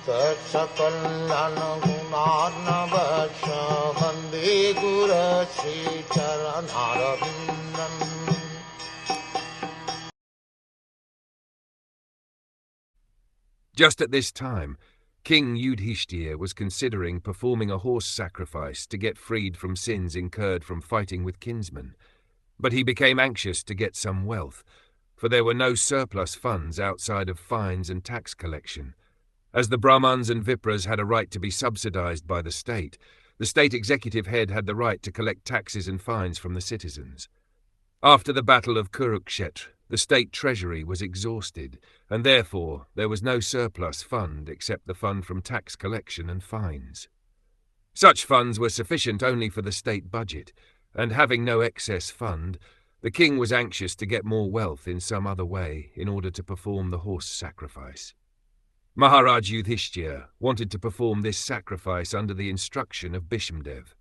Sakal Gunarnavasha Vande Guru Sri Charanaravindan. Just at this time, King Yudhiṣṭhir was considering performing a horse sacrifice to get freed from sins incurred from fighting with kinsmen. But he became anxious to get some wealth, for there were no surplus funds outside of fines and tax collection. As the Brahmans and Vipras had a right to be subsidized by the state executive head had the right to collect taxes and fines from the citizens. After the Battle of Kurukshetra, the state treasury was exhausted, and therefore there was no surplus fund except the fund from tax collection and fines. Such funds were sufficient only for the state budget, and having no excess fund, the king was anxious to get more wealth in some other way in order to perform the horse sacrifice. Maharaj Yudhiṣṭhir wanted to perform this sacrifice under the instruction of Bhishmadev.